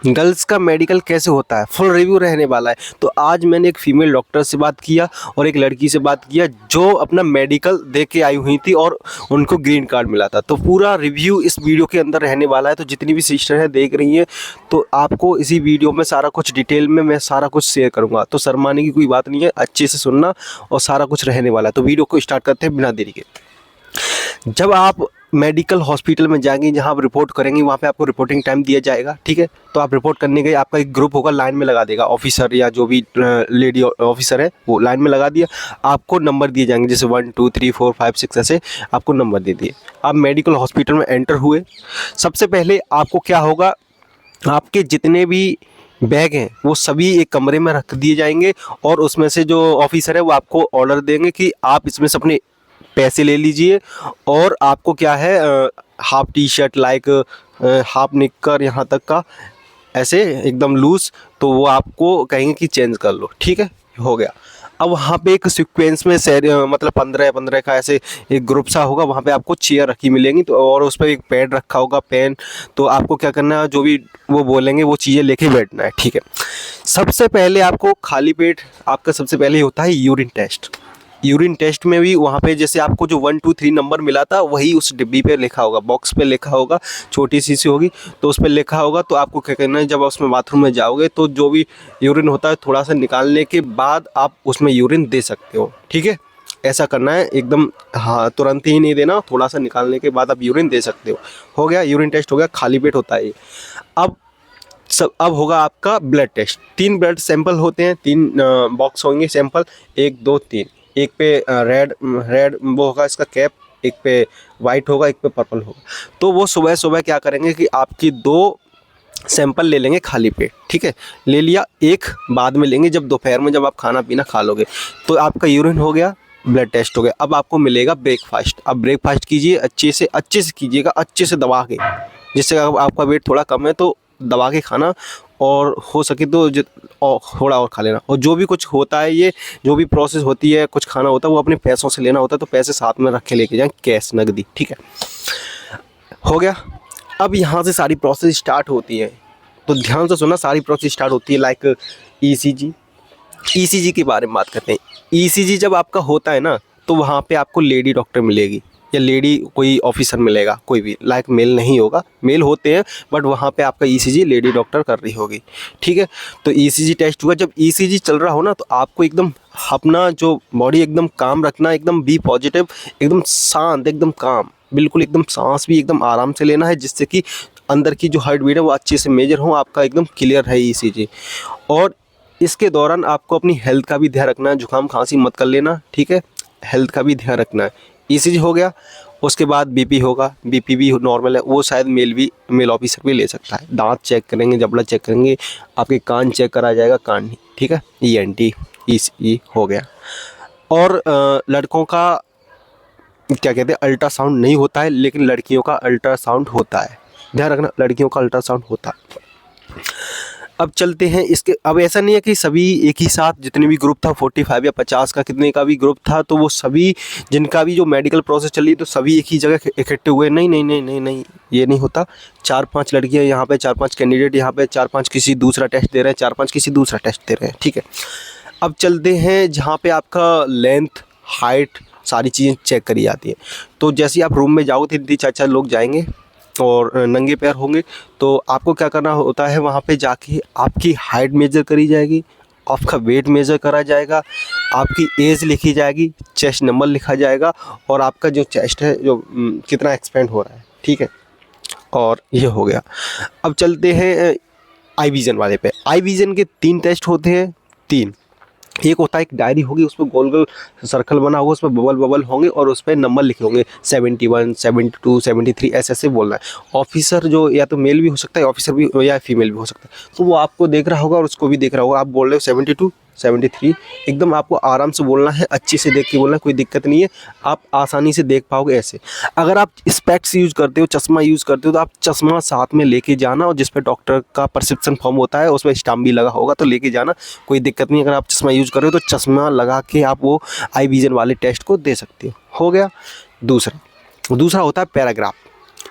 Girls का medical कैसे होता है, फुल रिव्यू रहने वाला है। तो आज मैंने एक फीमेल डॉक्टर से बात किया और एक लड़की से बात किया जो अपना मेडिकल दे के आई हुई थी और उनको ग्रीन कार्ड मिला था। तो पूरा रिव्यू इस वीडियो के अंदर रहने वाला है। तो जितनी भी सिस्टर हैं देख रही हैं, तो आपको इसी वीडियो में सारा कुछ डिटेल में मैं सारा कुछ शेयर करूँगा। तो शर्माने की कोई बात नहीं है, अच्छे से सुनना और सारा कुछ रहने वाला है। तो वीडियो को स्टार्ट करते हैं बिना देरी के। जब आप मेडिकल हॉस्पिटल में जाएंगे, जहाँ आप रिपोर्ट करेंगे, वहाँ पे आपको रिपोर्टिंग टाइम दिया जाएगा, ठीक है। तो आप रिपोर्ट करने गए, आपका एक ग्रुप होगा, लाइन में लगा देगा ऑफिसर या जो भी लेडी ऑफिसर है वो लाइन में लगा दिया। आपको नंबर दिए जाएंगे, जैसे 1 2 3 4 5 6 ऐसे आपको नंबर दे दिए। आप मेडिकल हॉस्पिटल में एंटर हुए। सबसे पहले आपको क्या होगा, आपके जितने भी बैग हैं वो सभी एक कमरे में रख दिए जाएंगे और उसमें से जो ऑफिसर है वो आपको ऑर्डर देंगे कि आप इसमें से अपने पैसे ले लीजिए और आपको क्या है, half T shirt like half निक्कर यहाँ तक का ऐसे एकदम लूज, तो वो आपको कहेंगे कि चेंज कर लो, ठीक है, हो गया। अब वहाँ पे एक सीक्वेंस में मतलब 15-15 का ऐसे एक ग्रुप सा होगा, वहाँ पे आपको चेयर रखी मिलेंगी, तो और उस पर एक पैड रखा होगा, पेन। तो आपको क्या करना है, जो भी वो बोलेंगे वो चीज़ें लेके बैठना है, ठीक है। सबसे पहले आपको खाली पेट आपका सबसे पहले होता है यूरिन टेस्ट। यूरिन टेस्ट में भी वहाँ पे जैसे आपको जो 1 2 3 नंबर मिला था वही उस डिब्बी पे लिखा होगा, बॉक्स पे लिखा होगा, छोटी सी होगी तो उस पर लिखा होगा। तो आपको क्या करना है, जब आप उसमें बाथरूम में जाओगे तो जो भी यूरिन होता है थोड़ा सा निकालने के बाद आप उसमें यूरिन दे सकते हो, ठीक है। ऐसा करना है एकदम, हाँ, तुरंत ही नहीं देना, थोड़ा सा निकालने के बाद आप यूरिन दे सकते हो गया, यूरिन टेस्ट हो गया, खाली पेट होता है ये। अब होगा आपका ब्लड टेस्ट। 3 ब्लड सैंपल होते हैं, 3 बॉक्स होंगे सैंपल, 1 2 3। एक पे रेड वो होगा इसका कैप, एक पे वाइट होगा, एक पे पर्पल होगा। तो वो सुबह सुबह क्या करेंगे कि आपकी 2 सैंपल ले लेंगे खाली पेट, ठीक है, ले लिया। एक बाद में लेंगे जब दोपहर में जब आप खाना पीना खा लोगे। तो आपका यूरिन हो गया, ब्लड टेस्ट हो गया। अब आपको मिलेगा ब्रेकफास्ट। अब ब्रेकफास्ट कीजिए अच्छे से कीजिएगा, अच्छे से दबा के, जिससे आपका वेट थोड़ा कम है तो दबा के खाना, और हो सके तो और थोड़ा और खा लेना। और जो भी कुछ होता है, ये जो भी प्रोसेस होती है, कुछ खाना होता है वो अपने पैसों से लेना होता है, तो पैसे साथ में रख के लेके जाएं, कैश नगदी, ठीक है, हो गया। अब यहाँ से सारी प्रोसेस स्टार्ट होती है, तो ध्यान से सुनना, सारी प्रोसेस स्टार्ट होती है लाइक ईसीजी के बारे में बात करते हैं। ईसीजी जब आपका होता है ना, तो वहाँ पे आपको लेडी डॉक्टर मिलेगी या लेडी कोई ऑफिसर मिलेगा, कोई भी, लाइक मेल नहीं होगा, मेल होते हैं बट वहाँ पे आपका ईसीजी लेडी डॉक्टर कर रही होगी, ठीक है। तो ईसीजी टेस्ट हुआ, जब ईसीजी चल रहा हो ना, तो आपको एकदम अपना जो बॉडी एकदम काम रखना, एकदम बी पॉजिटिव, एकदम शांत, एकदम काम, बिल्कुल एकदम सांस भी एकदम आराम से लेना है, जिससे कि अंदर की जो हार्ट बीट है वो अच्छे से मेजर हो, आपका एकदम क्लियर है ईसीजी। और इसके दौरान आपको अपनी हेल्थ का भी ध्यान रखना है, जुकाम खांसी मत कर लेना, ठीक है, हेल्थ का भी ध्यान रखना है। ईसीजी हो गया, उसके बाद बीपी होगा, बीपी भी नॉर्मल है, वो शायद मेल ऑफिसर भी ले सकता है। दांत चेक करेंगे, जबड़ा चेक करेंगे, आपके कान चेक करा जाएगा, कान नहीं, ठीक है, ईएनटी ईसीजी हो गया। और लड़कों का क्या कहते हैं, अल्ट्रासाउंड नहीं होता है, लेकिन लड़कियों का अल्ट्रासाउंड होता है, ध्यान रखना, लड़कियों का अल्ट्रासाउंड होता है। अब चलते हैं इसके, अब ऐसा नहीं है कि सभी एक ही साथ, जितने भी ग्रुप था 45 या 50 का कितने का भी ग्रुप था, तो वो सभी जिनका भी जो मेडिकल प्रोसेस चल रही है तो सभी एक ही जगह इकट्ठे हुए, नहीं नहीं नहीं नहीं नहीं, ये नहीं होता। 4-5 लड़कियां यहाँ पे, 4-5 कैंडिडेट यहाँ पे, 4-5 किसी दूसरा टेस्ट दे रहे हैं, 4-5 किसी दूसरा टेस्ट दे रहे हैं, ठीक है। अब चलते हैं जहाँ पे आपका लेंथ, हाइट, सारी चीज़ें चेक करी जाती है। तो जैसे ही आप रूम में जाओगे, 3-4 लोग जाएंगे और नंगे पैर होंगे, तो आपको क्या करना होता है, वहाँ पे जाके आपकी हाइट मेजर करी जाएगी, आपका वेट मेजर करा जाएगा, आपकी एज लिखी जाएगी, चेस्ट नंबर लिखा जाएगा, और आपका जो चेस्ट है जो कितना एक्सपेंड हो रहा है, ठीक है। और ये हो गया। अब चलते हैं आई विज़न वाले पे। आई विज़न के 3 टेस्ट होते हैं, 3। एक होता है, एक डायरी होगी, उसमें गोल गोल सर्कल बना होगा, उसमें बबल होंगे और उस पर नंबर लिखे होंगे, 71 72 73 ऐसे बोलना है। ऑफिसर जो या तो मेल भी हो सकता है, ऑफिसर भी, या फीमेल भी हो सकता है, तो वो आपको देख रहा होगा और उसको भी देख रहा होगा। आप बोल रहे हो 72 73, एकदम आपको आराम से बोलना है, अच्छे से देख के बोलना है, कोई दिक्कत नहीं है, आप आसानी से देख पाओगे ऐसे। अगर आप स्पेक्स यूज़ करते हो, चश्मा यूज़ करते हो, तो आप चश्मा साथ में लेके जाना, और जिस पे डॉक्टर का प्रिस्क्रिप्शन फॉर्म होता है उसमें स्टाम्प भी लगा होगा, तो लेके जाना, कोई दिक्कत नहीं। अगर आप चश्मा यूज़ कर रहे हो तो चश्मा लगा के आप वो आई विज़न वाले टेस्ट को दे सकते हो गया। दूसरा होता है पैराग्राफ।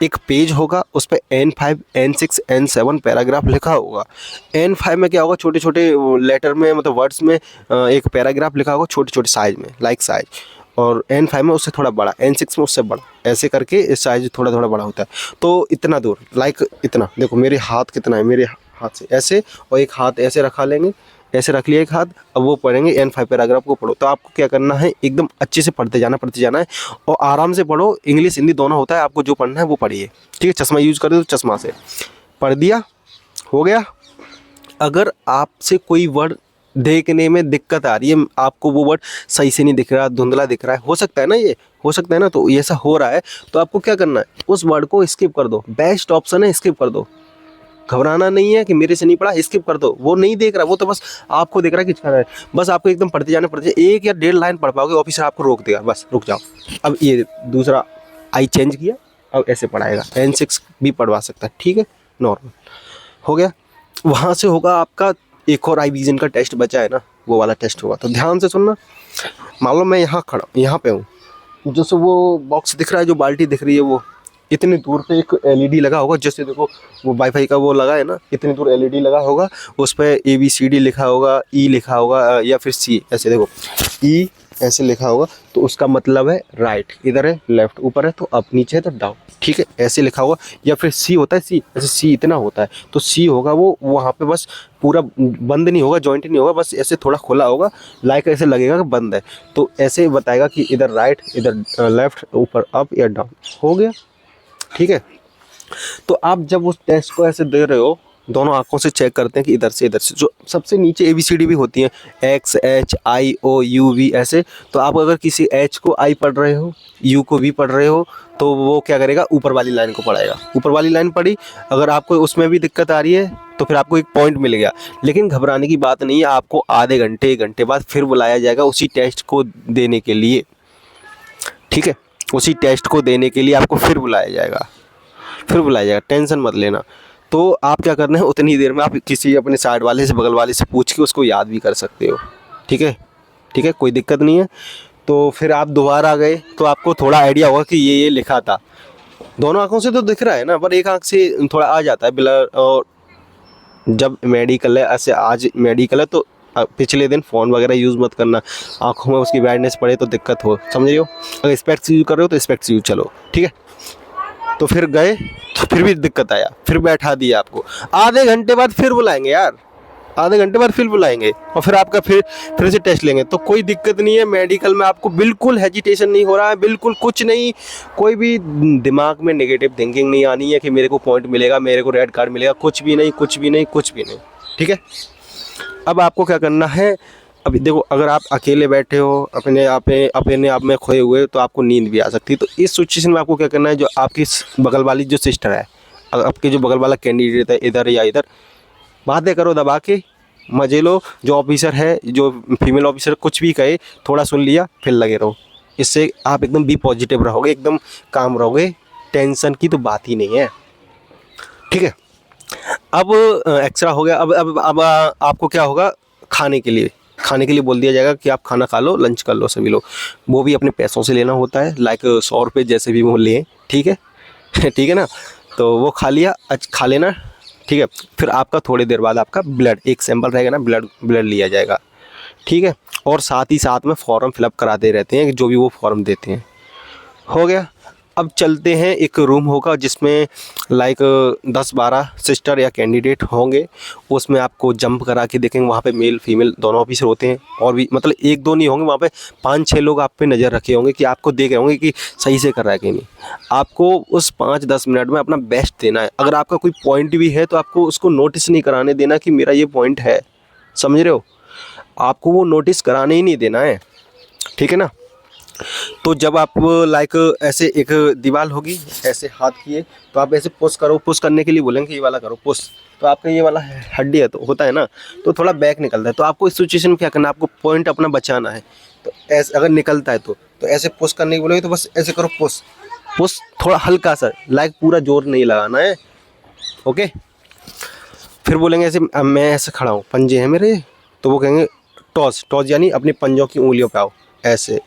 एक पेज होगा, उस पे N5 N6 N7 पैराग्राफ लिखा होगा। N5 में क्या होगा, छोटे छोटे लेटर में मतलब वर्ड्स में एक पैराग्राफ लिखा होगा छोटे छोटे साइज में, लाइक साइज। और N5 में उससे थोड़ा बड़ा, N6 में उससे बड़ा, ऐसे करके इस साइज थोड़ा थोड़ा बड़ा होता है। तो इतना दूर, लाइक इतना, देखो मेरे हाथ कितना है, मेरे हाथ से ऐसे, और एक हाथ ऐसे रखा लेंगे, ऐसे रख लिया एक हाथ। अब वो पढ़ेंगे N5 पैराग्राफ को पढ़ो। तो आपको क्या करना है, एकदम अच्छे से पढ़ते जाना है, और आराम से पढ़ो। इंग्लिश हिंदी दोनों होता है, आपको जो पढ़ना है वो पढ़िए, ठीक है। चश्मा यूज़ कर दो तो चश्मा से पढ़ दिया, हो गया। अगर आपसे कोई वर्ड देखने में दिक्कत आ रही है, आपको वो वर्ड सही से नहीं दिख रहा, धुंधला दिख रहा है, हो सकता है ना, ये हो सकता है ना, तो ये ऐसा हो रहा है, तो आपको क्या करना है, उस वर्ड को स्किप कर दो। बेस्ट ऑप्शन है स्किप कर दो। घबराना नहीं है कि मेरे से नहीं पढ़ा, स्किप कर दो। वो नहीं देख रहा, वो तो बस आपको देख रहा है कि क्या है। बस आपको एकदम पढ़ते जाना, एक या 1.5 लाइन पढ़ पाओगे, ऑफिसर आपको रोक देगा, बस रुक जाओ। अब ये दूसरा आई चेंज किया, अब ऐसे पढ़ाएगा। N6 भी पढ़वा सकता है, ठीक है, नॉर्मल हो गया। वहाँ से होगा आपका एक और आई विजन का टेस्ट बचा है ना, वो वाला टेस्ट होगा। तो ध्यान से सुनना। मान लो मैं यहाँ खड़ा, यहाँ पे हूँ, जैसे वो बॉक्स दिख रहा है, जो बाल्टी दिख रही है, वो इतनी दूर पे एक LED लगा होगा। जैसे देखो वो वाईफाई का वो लगा है ना, इतनी दूर LED लगा होगा, उस पर ABCD लिखा होगा, E लिखा होगा, या फिर C, ऐसे देखो E ऐसे लिखा होगा, तो उसका मतलब है राइट, इधर है लेफ्ट, ऊपर है तो अप, नीचे है तो डाउन, ठीक है, ऐसे लिखा होगा। या फिर C होता है, C ऐसे, C इतना होता है तो C होगा, वो वहाँ पे बस पूरा बंद नहीं होगा, जॉइंट नहीं होगा, बस ऐसे थोड़ा खुला होगा, लाइक ऐसे लगेगा कि बंद है। तो ऐसे बताएगा कि इधर राइट, इधर लेफ्ट, ऊपर अप या डाउन, हो गया, ठीक है। तो आप जब उस टेस्ट को ऐसे दे रहे हो, दोनों आंखों से चेक करते हैं कि इधर से जो सबसे नीचे ABCD भी होती है, X H I O U V ऐसे। तो आप अगर किसी H को I पढ़ रहे हो, U को V पढ़ रहे हो, तो वो क्या करेगा, ऊपर वाली लाइन को पढ़ाएगा। ऊपर वाली लाइन पढ़ी, अगर आपको उसमें भी दिक्कत आ रही है तो फिर आपको एक पॉइंट मिल गया। लेकिन घबराने की बात नहीं है, आपको आधे घंटे 1 घंटे बाद फिर बुलाया जाएगा उसी टेस्ट को देने के लिए, ठीक है। उसी टेस्ट को देने के लिए आपको फिर बुलाया जाएगा, टेंशन मत लेना। तो आप क्या करना है, उतनी देर में आप किसी अपने साइड वाले से, बगल वाले से पूछ के उसको याद भी कर सकते हो, ठीक है, ठीक है, कोई दिक्कत नहीं है। तो फिर आप दोबारा गए तो आपको थोड़ा आइडिया होगा कि ये लिखा था। दोनों आंखों से तो दिख रहा है ना, पर एक आंख से थोड़ा आ जाता है ब्लर। और जब मेडिकल है, ऐसे आज मेडिकल है तो पिछले दिन फ़ोन वगैरह यूज़ मत करना, आंखों में उसकी ब्राइटनेस पड़े तो दिक्कत हो, समझ रहे हो। अगर स्पेक्स यूज़ कर रहे हो तो स्पेक्स यूज़ चलो, ठीक है। तो फिर गए तो फिर भी दिक्कत आया, फिर बैठा दिया आपको। आधे घंटे बाद फिर बुलाएंगे यार, आधे घंटे बाद फिर बुलाएंगे, और फिर आपका फिर से टेस्ट लेंगे। तो कोई दिक्कत नहीं है, मेडिकल में आपको बिल्कुल हेजिटेशन नहीं हो रहा है, बिल्कुल कुछ नहीं। कोई भी दिमाग में नेगेटिव थिंकिंग नहीं आनी है कि मेरे को पॉइंट मिलेगा, मेरे को रेड कार्ड मिलेगा, कुछ भी नहीं, कुछ भी नहीं, कुछ भी नहीं, ठीक है। अब आपको क्या करना है, अभी देखो, अगर आप अकेले बैठे हो, अपने आप में खोए हुए, तो आपको नींद भी आ सकती है। तो इस सिचुएशन में आपको क्या करना है, जो आपकी बगल वाली जो सिस्टर है, आपके जो बगल वाला कैंडिडेट है, इधर या इधर, बातें करो दबा के, मजे लो। जो ऑफिसर है, जो फीमेल ऑफिसर कुछ भी कहे, थोड़ा सुन लिया, फिर लगे रहो। इससे आप एकदम बी पॉजिटिव रहोगे, एकदम काम रहोगे, टेंशन की तो बात ही नहीं है, ठीक है। अब एक्स्ट्रा हो गया। अब आपको क्या होगा, खाने के लिए बोल दिया जाएगा कि आप खाना खा लो, लंच कर लो सभी लोग। वो भी अपने पैसों से लेना होता है, लाइक 100 रुपये जैसे भी वो लें, ठीक है ठीक है ना। तो वो खा लिया, खा लेना, ठीक है। फिर आपका थोड़ी देर बाद आपका ब्लड, एक सैंपल रहेगा ना, ब्लड लिया जाएगा, ठीक है। और साथ ही साथ में फॉर्म फिलअप कराते रहते हैं, जो भी वो फॉर्म देते हैं, हो गया। अब चलते हैं, एक रूम होगा जिसमें लाइक 10-12 सिस्टर या कैंडिडेट होंगे। उसमें आपको जंप करा के देखेंगे, वहाँ पे मेल फीमेल दोनों ऑफिसर होते हैं, और भी मतलब 1-2 नहीं होंगे, वहाँ पे 5-6 लोग आप पे नज़र रखे होंगे कि आपको देख रहे होंगे कि सही से कर रहा है कि नहीं। आपको उस 5-10 मिनट में अपना बेस्ट देना है। अगर आपका कोई पॉइंट भी है तो आपको उसको नोटिस नहीं कराने देना कि मेरा ये पॉइंट है, समझ रहे हो। आपको वो नोटिस कराने ही नहीं देना है, ठीक है ना। तो जब आप लाइक ऐसे एक दीवार होगी, ऐसे हाथ किए, तो आप ऐसे पुश करो, पुश करने के लिए बोलेंगे ये वाला करो पुश। तो आपका ये वाला हड्डी है तो होता है ना, तो थोड़ा बैक निकलता है। तो आपको इस सिचुएशन में क्या करना है, आपको पॉइंट अपना बचाना है। तो ऐसे अगर निकलता है तो ऐसे पुश करने की बोलेंगे, तो बस ऐसे करो पुश पुश, थोड़ा हल्का सा, लाइक पूरा जोर नहीं लगाना है, ओके। फिर बोलेंगे ऐसे, मैं ऐसे खड़ा हूँ, पंजे हैं मेरे, तो वो कहेंगे टॉस यानी अपने पंजों की उंगलियों पे आओ, ऐसे।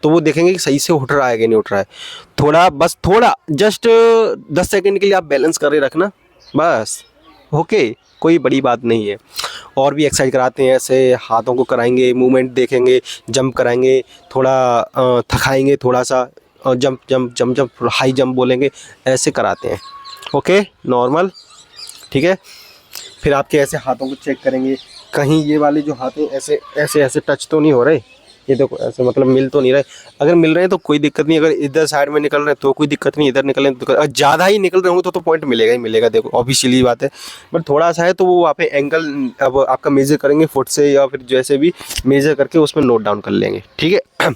तो वो देखेंगे कि सही से उठ रहा है कि नहीं उठ रहा है। थोड़ा बस थोड़ा जस्ट 10 सेकंड के लिए आप बैलेंस करे रखना बस, ओके, कोई बड़ी बात नहीं है। और भी एक्सरसाइज कराते हैं, ऐसे हाथों को कराएंगे, मूवमेंट देखेंगे, जंप कराएंगे, थोड़ा थकाएंगे थोड़ा सा, jump jump jump jump high jump बोलेंगे, ऐसे कराते हैं, ओके नॉर्मल, ठीक है। फिर आपके ऐसे हाथों को चेक करेंगे, कहीं ये वाले जो हाथ हैं ऐसे ऐसे ऐसे टच तो नहीं हो रहे, ये देखो ऐसे मतलब मिल तो नहीं रहे। अगर मिल रहे हैं तो कोई दिक्कत नहीं, अगर इधर साइड में निकल रहे हैं तो कोई दिक्कत नहीं, इधर निकल रहे हैं तो अगर ज़्यादा ही निकल रहे होंगे तो पॉइंट मिलेगा ही मिलेगा, देखो ऑब्वियसली बात है। बट थोड़ा सा है तो वो वहाँ पे एंगल अब आपका मेजर करेंगे फुट से या फिर जैसे भी मेजर करके उसमें नोट डाउन कर लेंगे, ठीक है।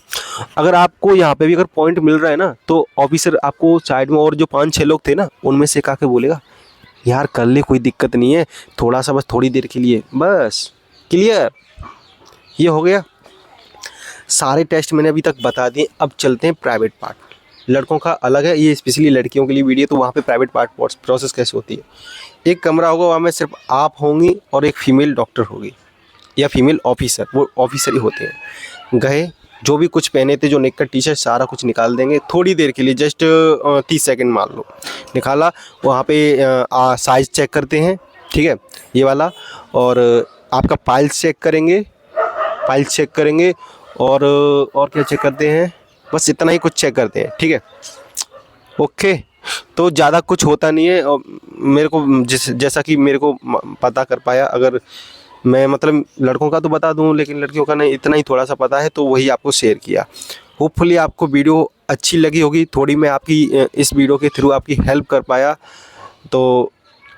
अगर आपको यहाँ पे भी अगर पॉइंट मिल रहा है ना तो ऑफिसर आपको साइड में और जो 5-6 लोग थे ना उनमें से एक आके बोलेगा यार कर ले, कोई दिक्कत नहीं है, थोड़ा सा बस थोड़ी देर के लिए बस, क्लियर। ये हो गया, सारे टेस्ट मैंने अभी तक बता दिए। अब चलते हैं प्राइवेट पार्ट। लड़कों का अलग है, ये स्पेशली लड़कियों के लिए वीडियो, तो वहाँ पे प्राइवेट पार्ट प्रोसेस कैसे होती है। एक कमरा होगा, वहाँ में सिर्फ आप होंगी और एक फीमेल डॉक्टर होगी या फीमेल ऑफिसर, वो ऑफिसर ही होते हैं। गए, जो भी कुछ पहने थे, जो नेकर टी शर्ट सारा कुछ निकाल देंगे थोड़ी देर के लिए, जस्ट 30 सेकंड मान लो, निकाला। वहाँ पे साइज़ चेक करते हैं, ठीक है, ये वाला, और आपका पाइल्स चेक करेंगे, पाइल्स चेक करेंगे, और क्या चेक करते हैं, बस इतना ही कुछ चेक करते हैं, ठीक है, ओके। तो ज़्यादा कुछ होता नहीं है, और मेरे को जैसा कि मेरे को पता कर पाया, अगर मैं मतलब लड़कों का तो बता दूं लेकिन लड़कियों का नहीं, इतना ही थोड़ा सा पता है तो वही आपको शेयर किया। होपफुली आपको वीडियो अच्छी लगी होगी, थोड़ी मैं आपकी इस वीडियो के थ्रू आपकी हेल्प कर पाया। तो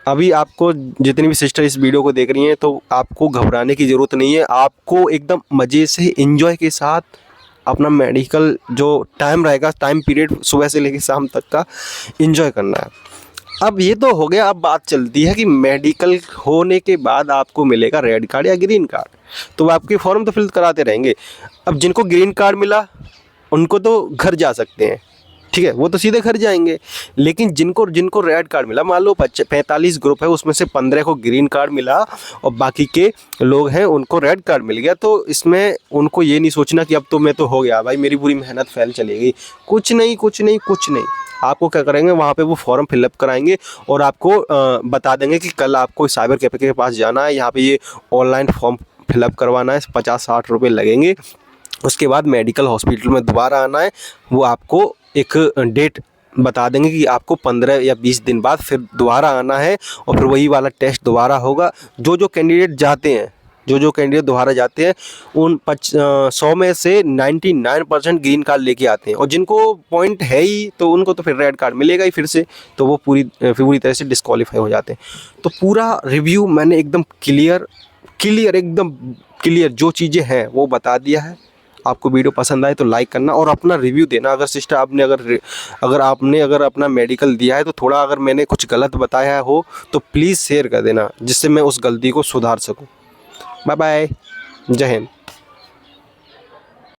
अभी आपको जितनी भी सिस्टर इस वीडियो को देख रही हैं तो आपको घबराने की ज़रूरत नहीं है, आपको एकदम मज़े से एंजॉय के साथ अपना मेडिकल जो टाइम रहेगा, टाइम पीरियड सुबह से लेकर शाम तक का एंजॉय करना है। अब ये तो हो गया, अब बात चलती है कि मेडिकल होने के बाद आपको मिलेगा रेड कार्ड या ग्रीन कार्ड, तो आपके फॉर्म तो फिल कराते रहेंगे। अब जिनको ग्रीन कार्ड मिला उनको तो घर जा सकते हैं, ठीक है, वो तो सीधे घर जाएंगे। लेकिन जिनको रेड कार्ड मिला, मान लो 45 ग्रुप है, उसमें से 15 को ग्रीन कार्ड मिला और बाकी के लोग हैं उनको रेड कार्ड मिल गया, तो इसमें उनको ये नहीं सोचना कि अब तो मैं तो हो गया भाई, मेरी पूरी मेहनत फेल चलेगी। कुछ नहीं कुछ नहीं कुछ नहीं, आपको क्या करेंगे, वहाँ पे वो फॉर्म फिलअप कराएंगे और आपको बता देंगे कि कल आपको साइबर कैफे के पास जाना है, यहाँ पे ये ऑनलाइन फॉर्म फिलअप करवाना है, 50-60 रुपये लगेंगे। उसके बाद मेडिकल हॉस्पिटल में दोबारा आना है, वो आपको एक डेट बता देंगे कि आपको 15 या 20 दिन बाद फिर दोबारा आना है और फिर वही वाला टेस्ट दोबारा होगा। जो कैंडिडेट जाते हैं, जो कैंडिडेट दोबारा जाते हैं उन 100 में से 99% ग्रीन कार्ड लेके आते हैं, और जिनको पॉइंट है ही तो उनको तो फिर रेड कार्ड मिलेगा ही फिर से, तो वो पूरी तरह से डिस्क्वालीफाई हो जाते हैं। तो पूरा रिव्यू मैंने एकदम क्लियर एकदम क्लियर जो चीज़ें हैं वो बता दिया है। आपको वीडियो पसंद आए तो लाइक करना और अपना रिव्यू देना। अगर सिस्टर आपने अगर अपना मेडिकल दिया है तो थोड़ा अगर मैंने कुछ गलत बताया हो तो प्लीज़ शेयर कर देना, जिससे मैं उस गलती को सुधार सकूं। बाय बाय, जय हिंद।